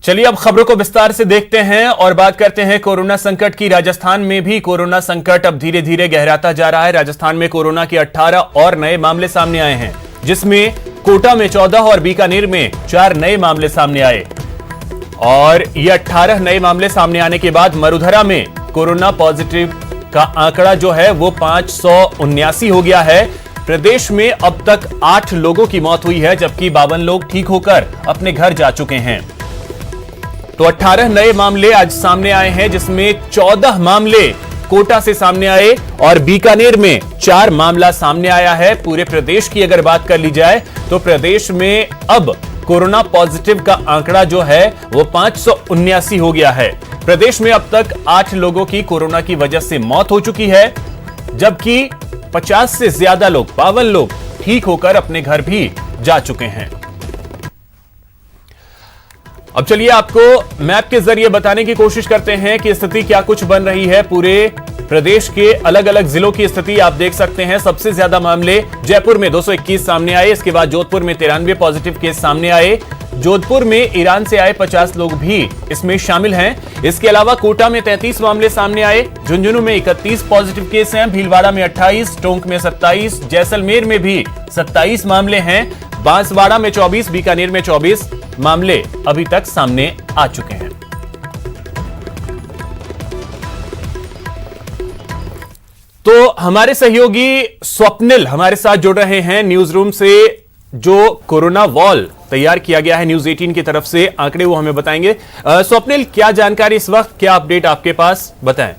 चलिए अब खबरों को विस्तार से देखते हैं और बात करते हैं कोरोना संकट की। राजस्थान में भी कोरोना संकट अब धीरे धीरे गहराता जा रहा है। राजस्थान में कोरोना के 18 और नए मामले सामने आए हैं, जिसमें कोटा में 14 और बीकानेर में 4 नए मामले सामने आए। और ये 18 नए मामले सामने आने के बाद मरुधरा में कोरोना पॉजिटिव का आंकड़ा जो है वो 579 हो गया है। प्रदेश में अब तक 8 लोगों की मौत हुई है, जबकि 52 लोग ठीक होकर अपने घर जा चुके हैं। तो 18 नए मामले आज सामने आए हैं, जिसमें 14 मामले कोटा से सामने आए और बीकानेर में 4 मामला सामने आया है। पूरे प्रदेश की अगर बात कर ली जाए तो प्रदेश में अब कोरोना पॉजिटिव का आंकड़ा जो है वो 579 हो गया है। प्रदेश में अब तक 8 लोगों की कोरोना की वजह से मौत हो चुकी है, जबकि 50 से ज्यादा लोग 52 लोग ठीक होकर अपने घर भी जा चुके हैं। अब चलिए आपको मैप के जरिए बताने की कोशिश करते हैं कि स्थिति क्या कुछ बन रही है। पूरे प्रदेश के अलग अलग जिलों की स्थिति आप देख सकते हैं। सबसे ज्यादा मामले जयपुर में 221 सामने आए, इसके बाद जोधपुर में 93 पॉजिटिव केस सामने आए। जोधपुर में ईरान से आए 50 लोग भी इसमें शामिल हैं। इसके अलावा कोटा में 33 मामले सामने आए, झुंझुनू में 31 पॉजिटिव केस हैं, भीलवाड़ा में 28, टोंक में 27, जैसलमेर में भी 27 मामले हैं, बांसवाड़ा में 24, बीकानेर में 24 मामले अभी तक सामने आ चुके हैं। तो हमारे सहयोगी स्वप्निल हमारे साथ जुड़ रहे हैं न्यूज रूम से। जो कोरोना वॉल तैयार किया गया है न्यूज 18 की तरफ से, आंकड़े वो हमें बताएंगे। स्वप्निल, क्या जानकारी इस वक्त, क्या अपडेट आपके पास, बताएं।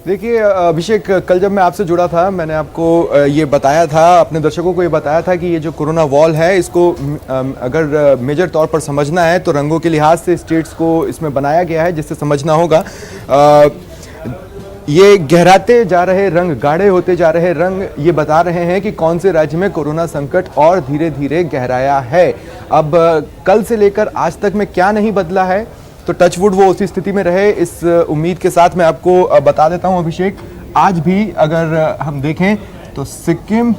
देखिए अभिषेक, कल जब मैं आपसे जुड़ा था मैंने आपको ये बताया था, अपने दर्शकों को ये बताया था कि ये जो कोरोना वॉल है इसको अगर मेजर तौर पर समझना है तो रंगों के लिहाज से स्टेट्स को इसमें बनाया गया है, जिससे समझना होगा। ये गहराते जा रहे रंग, गाढ़े होते जा रहे रंग ये बता रहे हैं कि कौन से राज्य में कोरोना संकट और धीरे धीरे गहराया है। अब कल से लेकर आज तक में क्या नहीं बदला है, तो टचवुड वो उसी स्थिति में रहे, इस उम्मीद के साथ मैं आपको बता देता हूं अभिषेक। आज भी अगर हम देखें तो सिक्किम,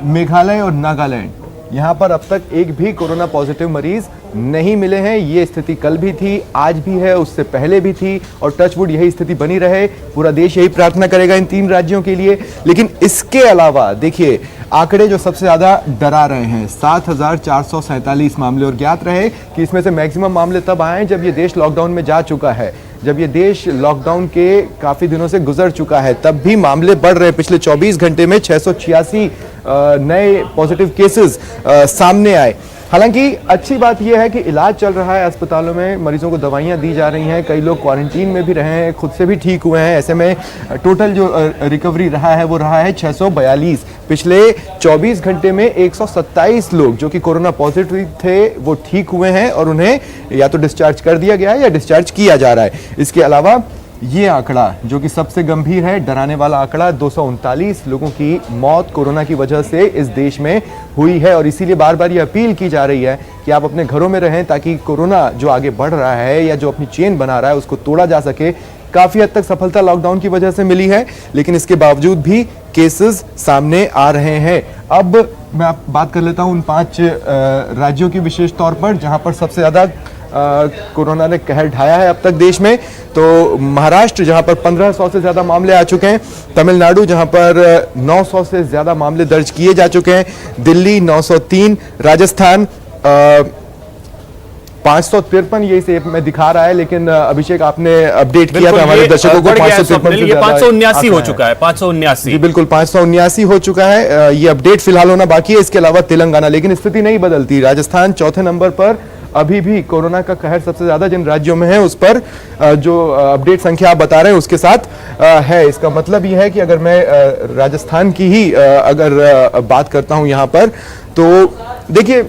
मेघालय और नागालैंड, यहाँ पर अब तक एक भी कोरोना पॉजिटिव मरीज नहीं मिले हैं। ये स्थिति कल भी थी, आज भी है, उससे पहले भी थी, और टचवुड यही स्थिति बनी रहे। पूरा देश यही प्रार्थना करेगा इन 3 राज्यों के लिए। लेकिन इसके अलावा देखिए आंकड़े जो सबसे ज्यादा डरा रहे हैं, 7,447 मामले, और ज्ञात रहे कि इसमें से मैक्सिमम मामले तब आए जब ये देश लॉकडाउन में जा चुका है, जब ये देश लॉकडाउन के काफी दिनों से गुजर चुका है, तब भी मामले बढ़ रहे। पिछले 24 घंटे में 686 नए पॉजिटिव केसेस सामने आए। हालांकि अच्छी बात यह है कि इलाज चल रहा है अस्पतालों में, मरीजों को दवाइयां दी जा रही हैं, कई लोग क्वारंटीन में भी रहे हैं, खुद से भी ठीक हुए हैं। ऐसे में टोटल जो रिकवरी रहा है वो रहा है 642। पिछले 24 घंटे में 127 लोग जो कि कोरोना पॉजिटिव थे वो ठीक हुए हैं और उन्हें या तो डिस्चार्ज कर दिया गया है या डिस्चार्ज किया जा रहा है। इसके अलावा ये आंकड़ा जो कि सबसे गंभीर है, डराने वाला आंकड़ा, 239 लोगों की मौत कोरोना की वजह से इस देश में हुई है। और इसीलिए बार बार ये अपील की जा रही है कि आप अपने घरों में रहें, ताकि कोरोना जो आगे बढ़ रहा है या जो अपनी चेन बना रहा है उसको तोड़ा जा सके। काफी हद तक सफलता लॉकडाउन की वजह से मिली है, लेकिन इसके बावजूद भी केसेस सामने आ रहे हैं। अब मैं बात कर लेता हूं उन 5 राज्यों की विशेष तौर पर जहां पर सबसे ज्यादा कोरोना ने कहर ढाया है अब तक देश में। तो महाराष्ट्र जहां पर 1500 से ज्यादा मामले आ चुके हैं, तमिलनाडु जहां पर 900 से ज्यादा मामले दर्ज किए जा चुके हैं, दिल्ली 903, राजस्थान 553 ये इसे में दिखा रहा है। लेकिन अभिषेक आपने अपडेट किया था हमारे दर्शकों को, 579 हो चुका है, 579 जी बिल्कुल 579 हो चुका है। ये अपडेट फिलहाल होना बाकी है। इसके अलावा तेलंगाना, लेकिन स्थिति नहीं बदलती। राजस्थान चौथे नंबर पर अभी भी कोरोना का कहर सबसे ज्यादा जिन राज्यों में है उस पर जो अपडेट संख्या आप बता रहे हैं उसके साथ है। इसका मतलब यह है कि अगर मैं राजस्थान की ही अगर बात करता हूं यहां पर, तो देखिए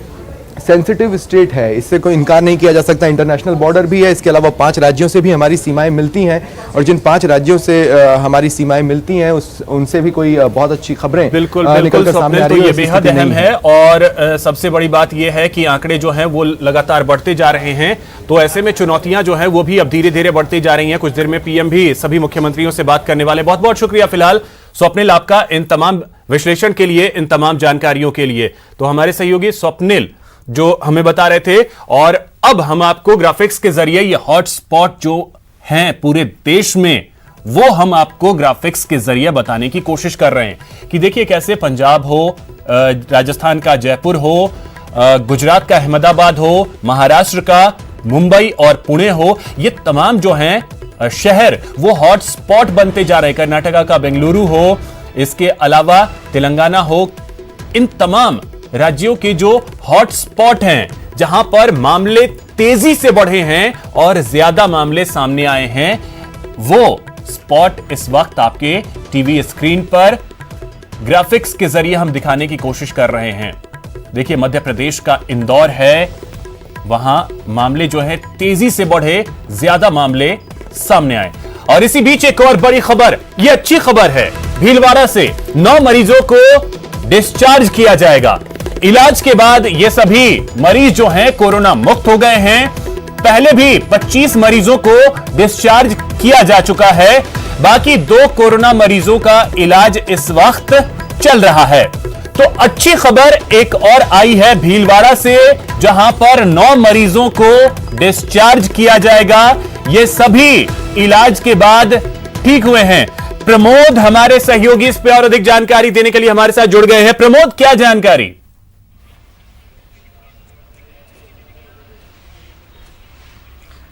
सेंसिटिव स्टेट है, इससे कोई इनकार नहीं किया जा सकता। इंटरनेशनल बॉर्डर भी है, इसके अलावा 5 राज्यों से भी हमारी सीमाएं मिलती हैं, और जिन 5 राज्यों से हमारी सीमाएं मिलती हैं उनसे भी कोई बहुत अच्छी खबरें बिल्कुल सामने आ रही है। ये बेहद अहम है, और सबसे बड़ी बात यह है कि आंकड़े जो हैं वो लगातार बढ़ते जा रहे हैं। तो ऐसे में चुनौतियां जो हैं वो भी अब धीरे धीरे बढ़ती जा रही हैं। कुछ देर में पीएम भी सभी मुख्यमंत्रियों से बात करने वाले। बहुत बहुत शुक्रिया फिलहाल स्वप्निल आपका इन तमाम विश्लेषण के लिए, इन तमाम जानकारियों के लिए। तो हमारे सहयोगी स्वप्निल जो हमें बता रहे थे, और अब हम आपको ग्राफिक्स के जरिए ये हॉटस्पॉट जो हैं पूरे देश में, वो हम आपको ग्राफिक्स के जरिए बताने की कोशिश कर रहे हैं कि देखिए कैसे पंजाब हो, राजस्थान का जयपुर हो, गुजरात का अहमदाबाद हो, महाराष्ट्र का मुंबई और पुणे हो, ये तमाम जो हैं शहर वो हॉटस्पॉट बनते जा रहे हैं। कर्नाटका का बेंगलुरु हो, इसके अलावा तेलंगाना हो, इन तमाम राज्यों के जो हॉटस्पॉट हैं जहां पर मामले तेजी से बढ़े हैं और ज्यादा मामले सामने आए हैं, वो स्पॉट इस वक्त आपके टीवी स्क्रीन पर ग्राफिक्स के जरिए हम दिखाने की कोशिश कर रहे हैं। देखिए मध्य प्रदेश का इंदौर है, वहां मामले जो है तेजी से बढ़े, ज्यादा मामले सामने आए। और इसी बीच एक और बड़ी खबर, ये अच्छी खबर है, भीलवाड़ा से 9 मरीजों को डिस्चार्ज किया जाएगा। इलाज के बाद ये सभी मरीज जो हैं कोरोना मुक्त हो गए हैं। पहले भी 25 मरीजों को डिस्चार्ज किया जा चुका है, बाकी 2 कोरोना मरीजों का इलाज इस वक्त चल रहा है। तो अच्छी खबर एक और आई है भीलवाड़ा से, जहां पर 9 मरीजों को डिस्चार्ज किया जाएगा। ये सभी इलाज के बाद ठीक हुए हैं। प्रमोद हमारे सहयोगी इस पे और अधिक जानकारी देने के लिए हमारे साथ जुड़ गए हैं। प्रमोद, क्या जानकारी?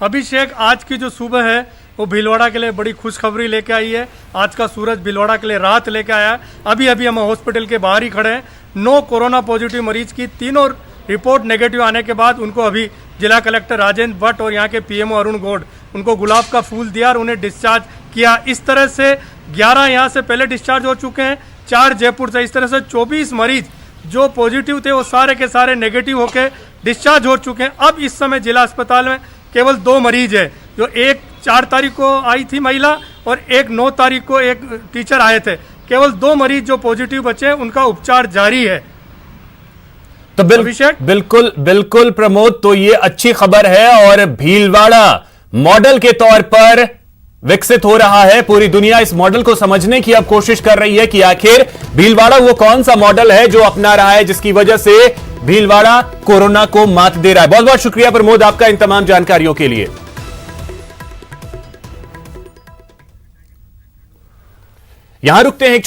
अभिषेक, आज की जो सुबह है वो भीलवाड़ा के लिए बड़ी खुशखबरी लेके आई है। आज का सूरज भीलवाड़ा के लिए राहत लेके आया है। अभी अभी हम हॉस्पिटल के बाहर ही खड़े हैं। 9 कोरोना पॉजिटिव मरीज की तीनों रिपोर्ट नेगेटिव आने के बाद उनको अभी जिला कलेक्टर राजेंद्र भट्ट और यहाँ के पीएमओ अरुण गौड़ उनको गुलाब का फूल दिया और उन्हें डिस्चार्ज किया। इस तरह से 11 यहाँ से पहले डिस्चार्ज हो चुके हैं, 4 जयपुर से। इस तरह से 24 मरीज जो पॉजिटिव थे वो सारे के सारे नेगेटिव होकर डिस्चार्ज हो चुके हैं। अब इस समय जिला अस्पताल में केवल 2 मरीज है, जो एक 4 तारीख को आई थी महिला और एक 9 तारीख को एक टीचर आए थे। केवल 2 मरीज जो पॉजिटिव बचे हैं, उनका उपचार जारी है। तो बिल्कुल बिल्कुल प्रमोद, तो ये अच्छी खबर है और भीलवाड़ा मॉडल के तौर पर विकसित हो रहा है। पूरी दुनिया इस मॉडल को समझने की अब कोशिश कर रही है कि आखिर भीलवाड़ा वो कौन सा मॉडल है जो अपना रहा है, जिसकी वजह से भीलवाड़ा कोरोना को मात दे रहा है। बहुत बहुत शुक्रिया प्रमोद आपका इन तमाम जानकारियों के लिए। यहां रुकते हैं।